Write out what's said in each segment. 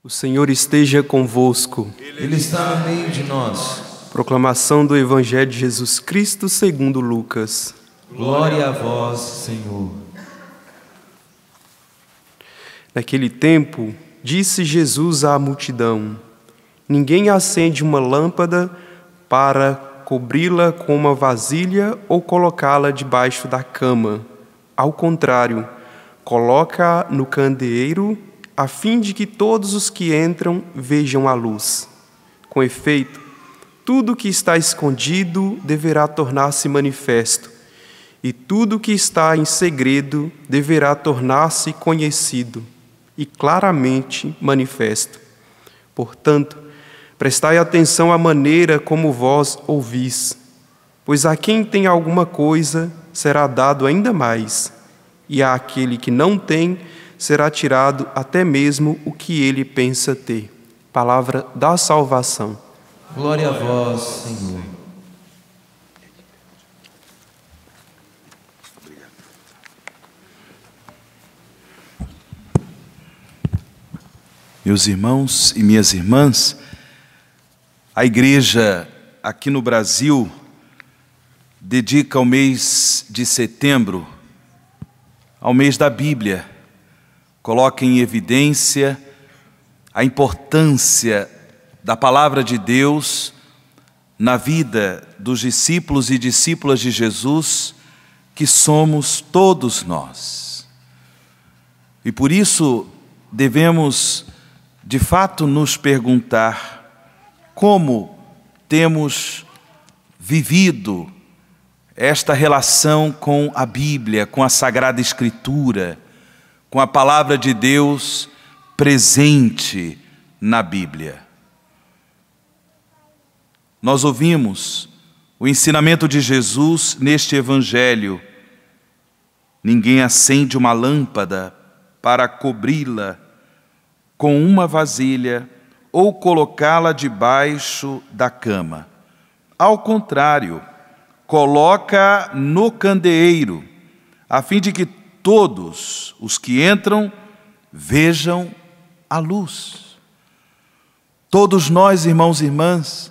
O Senhor esteja convosco. Ele está no meio de nós. Proclamação do Evangelho de Jesus Cristo segundo Lucas. Glória a vós, Senhor. Naquele tempo, disse Jesus à multidão: Ninguém acende uma lâmpada para cobri-la com uma vasilha ou colocá-la debaixo da cama. Ao contrário, coloca-a no candeeiro, a fim de que todos os que entram vejam a luz. Com efeito, tudo que está escondido deverá tornar-se manifesto, e tudo que está em segredo deverá tornar-se conhecido e claramente manifesto. Portanto, prestai atenção à maneira como vós ouvis, pois a quem tem alguma coisa será dado ainda mais, e àquele que não tem será tirado até mesmo o que ele pensa ter. Palavra da salvação. Glória a vós, Senhor. Meus irmãos e minhas irmãs, a igreja aqui no Brasil dedica o mês de setembro ao mês da Bíblia. Coloca em evidência a importância da palavra de Deus na vida dos discípulos e discípulas de Jesus, que somos todos nós. E por isso devemos, de fato, nos perguntar como temos vivido esta relação com a Bíblia, com a Sagrada Escritura, com a palavra de Deus presente na Bíblia. Nós ouvimos o ensinamento de Jesus neste Evangelho. Ninguém acende uma lâmpada para cobri-la com uma vasilha ou colocá-la debaixo da cama. Ao contrário, coloca no candeeiro, a fim de que todos os que entram vejam a luz. Todos nós, irmãos e irmãs,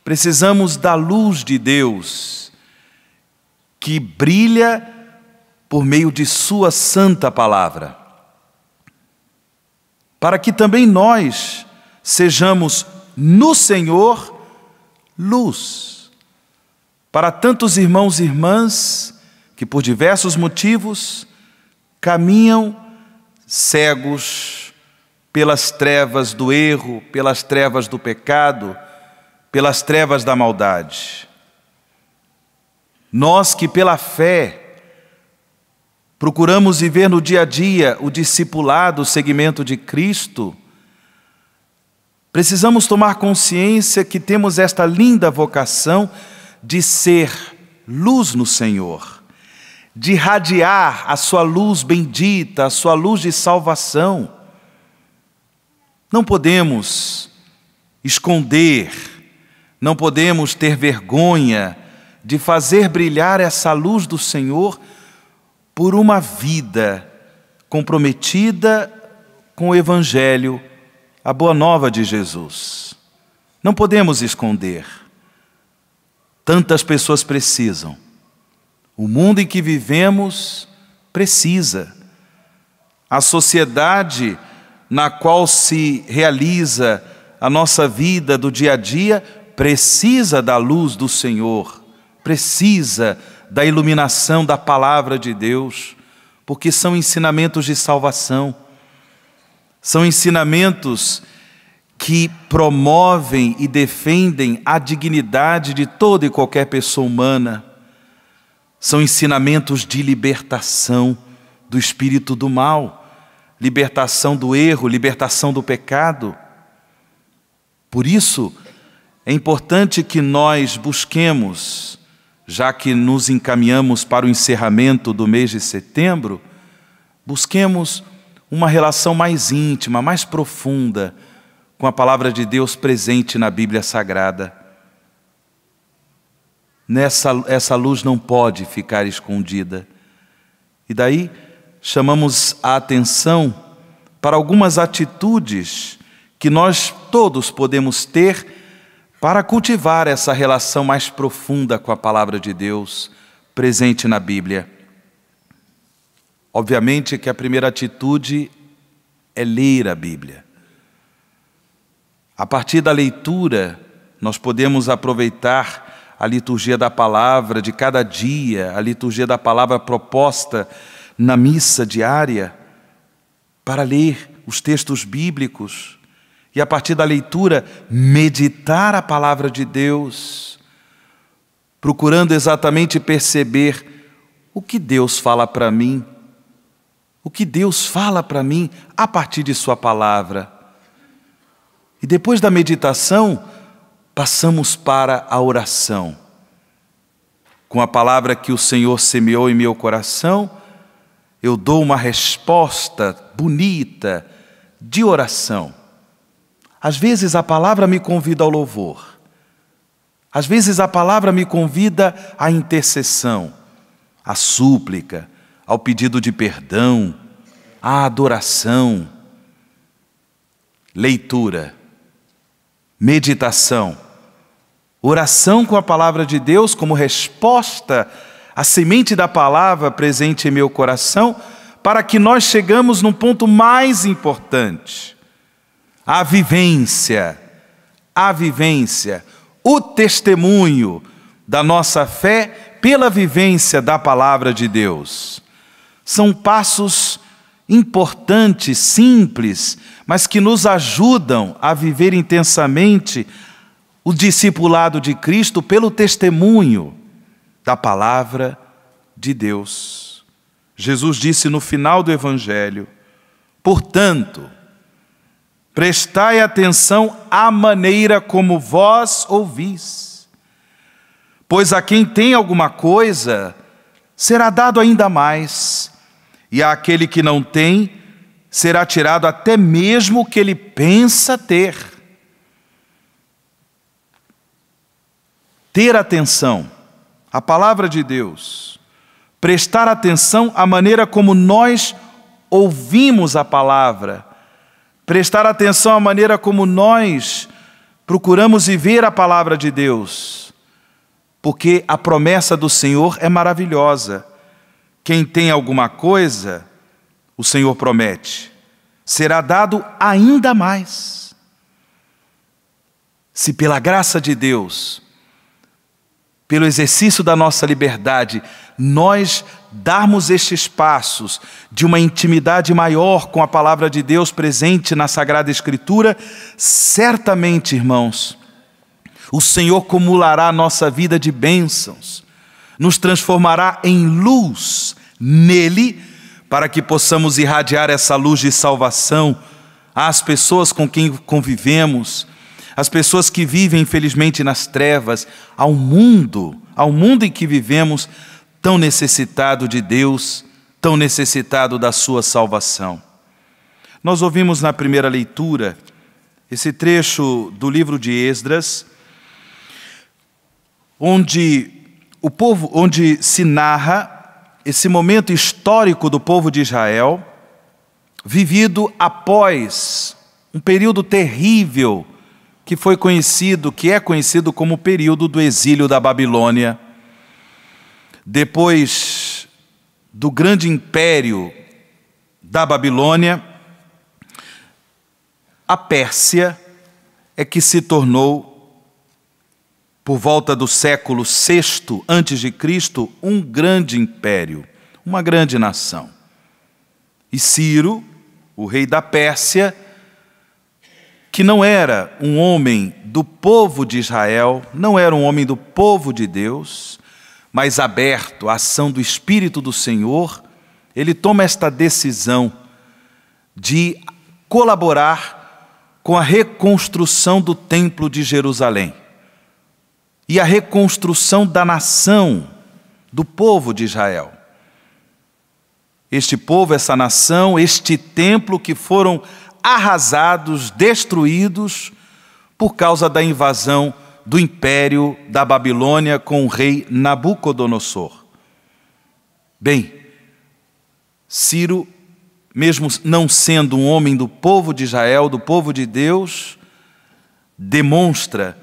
precisamos da luz de Deus, que brilha por meio de sua santa palavra, para que também nós sejamos no Senhor luz, para tantos irmãos e irmãs que por diversos motivos caminham cegos pelas trevas do erro, pelas trevas do pecado, pelas trevas da maldade. Nós que pela fé procuramos viver no dia a dia o discipulado, o seguimento de Cristo, precisamos tomar consciência que temos esta linda vocação de ser luz no Senhor, de irradiar a sua luz bendita, a sua luz de salvação. Não podemos esconder, não podemos ter vergonha de fazer brilhar essa luz do Senhor por uma vida comprometida com o Evangelho, a boa nova de Jesus. Não podemos esconder. Tantas pessoas precisam. O mundo em que vivemos precisa. A sociedade na qual se realiza a nossa vida do dia a dia precisa da luz do Senhor, precisa da iluminação da palavra de Deus, porque são ensinamentos de salvação, são ensinamentos que promovem e defendem a dignidade de toda e qualquer pessoa humana. São ensinamentos de libertação do espírito do mal, libertação do erro, libertação do pecado. Por isso, é importante que nós busquemos, já que nos encaminhamos para o encerramento do mês de setembro, busquemos uma relação mais íntima, mais profunda com a palavra de Deus presente na Bíblia Sagrada. Essa luz não pode ficar escondida. E daí chamamos a atenção para algumas atitudes que nós todos podemos ter para cultivar essa relação mais profunda com a palavra de Deus presente na Bíblia. Obviamente que a primeira atitude é ler a Bíblia. A partir da leitura, nós podemos aproveitar a liturgia da palavra de cada dia, a liturgia da palavra proposta na missa diária, para ler os textos bíblicos e, a partir da leitura, meditar a palavra de Deus, procurando exatamente perceber o que Deus fala para mim, o que Deus fala para mim a partir de sua palavra. E depois da meditação, passamos para a oração. Com a palavra que o Senhor semeou em meu coração, eu dou uma resposta bonita de oração. Às vezes a palavra me convida ao louvor. Às vezes a palavra me convida à intercessão, à súplica, ao pedido de perdão, à adoração. Leitura, meditação, oração com a palavra de Deus como resposta à semente da palavra presente em meu coração, para que nós chegamos num ponto mais importante. A vivência, o testemunho da nossa fé pela vivência da palavra de Deus. São passos importantes, simples, mas que nos ajudam a viver intensamente o discipulado de Cristo pelo testemunho da palavra de Deus. Jesus disse no final do Evangelho: portanto, prestai atenção à maneira como vós ouvis, pois a quem tem alguma coisa será dado ainda mais, e àquele que não tem será tirado até mesmo o que ele pensa ter. Ter atenção à palavra de Deus, prestar atenção à maneira como nós ouvimos a palavra, prestar atenção à maneira como nós procuramos viver a palavra de Deus, porque a promessa do Senhor é maravilhosa. Quem tem alguma coisa, o Senhor promete, será dado ainda mais. Se pela graça de Deus, pelo exercício da nossa liberdade, nós darmos estes passos de uma intimidade maior com a palavra de Deus presente na Sagrada Escritura, certamente, irmãos, o Senhor cumulará a nossa vida de bênçãos, nos transformará em luz nele, para que possamos irradiar essa luz de salvação às pessoas com quem convivemos, às pessoas que vivem, infelizmente, nas trevas, ao mundo em que vivemos, tão necessitado de Deus, tão necessitado da sua salvação. Nós ouvimos na primeira leitura esse trecho do livro de Esdras, onde se narra esse momento histórico do povo de Israel, vivido após um período terrível que é conhecido como o período do exílio da Babilônia. Depois do grande império da Babilônia, a Pérsia é que se tornou, por volta do século VI a.C., um grande império, uma grande nação. E Ciro, o rei da Pérsia, que não era um homem do povo de Israel, não era um homem do povo de Deus, mas aberto à ação do Espírito do Senhor, ele toma esta decisão de colaborar com a reconstrução do Templo de Jerusalém e a reconstrução da nação, do povo de Israel. Este povo, essa nação, este templo que foram arrasados, destruídos por causa da invasão do império da Babilônia com o rei Nabucodonosor. Bem, Ciro mesmo não sendo um homem do povo de Israel, do povo de Deus, demonstra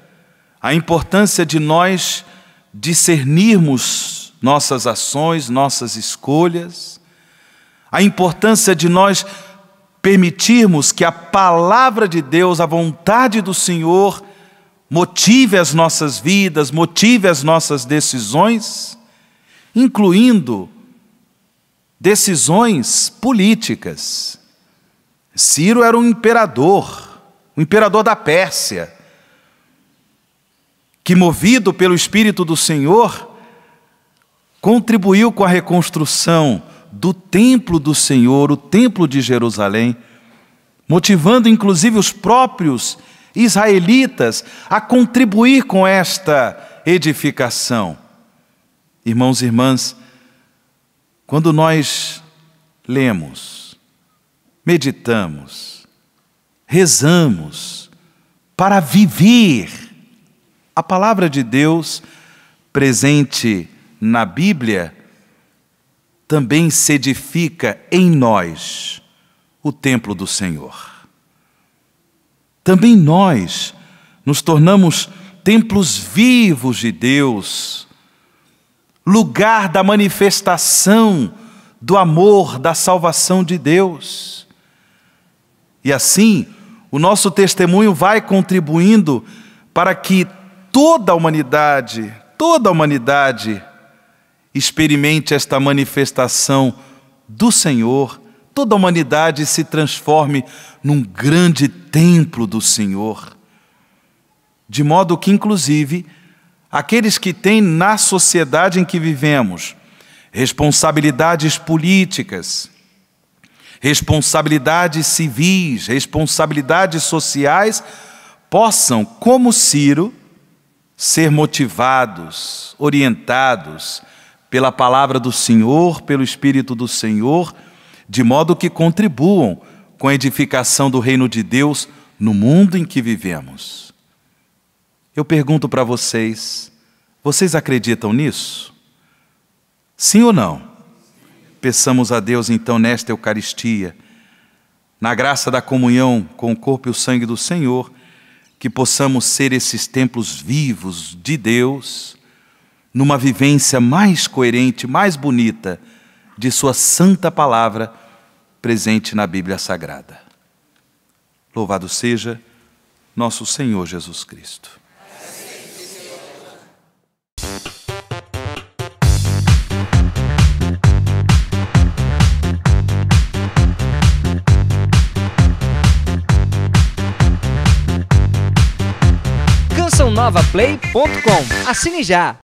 a importância de nós discernirmos nossas ações, nossas escolhas, a importância de nós permitirmos que a palavra de Deus, a vontade do Senhor, motive as nossas vidas, motive as nossas decisões, incluindo decisões políticas. Ciro era um imperador da Pérsia, que, movido pelo Espírito do Senhor, contribuiu com a reconstrução do templo do Senhor, o templo de Jerusalém, motivando inclusive os próprios israelitas a contribuir com esta edificação. Irmãos e irmãs, quando nós lemos, meditamos, rezamos para viver a palavra de Deus presente na Bíblia, também se edifica em nós o templo do Senhor. Também nós nos tornamos templos vivos de Deus, lugar da manifestação do amor, da salvação de Deus. E assim, o nosso testemunho vai contribuindo para que toda a humanidade experimente esta manifestação do Senhor, toda a humanidade se transforme num grande templo do Senhor. De modo que, inclusive, aqueles que têm na sociedade em que vivemos responsabilidades políticas, responsabilidades civis, responsabilidades sociais, possam, como Ciro, ser motivados, orientados pela palavra do Senhor, pelo Espírito do Senhor, de modo que contribuam com a edificação do reino de Deus no mundo em que vivemos. Eu pergunto para vocês, vocês acreditam nisso? Sim ou não? Peçamos a Deus então nesta Eucaristia, na graça da comunhão com o corpo e o sangue do Senhor, que possamos ser esses templos vivos de Deus, numa vivência mais coerente, mais bonita de sua santa palavra presente na Bíblia Sagrada. Louvado seja nosso Senhor Jesus Cristo. CançãoNovaPlay.com. Assine já!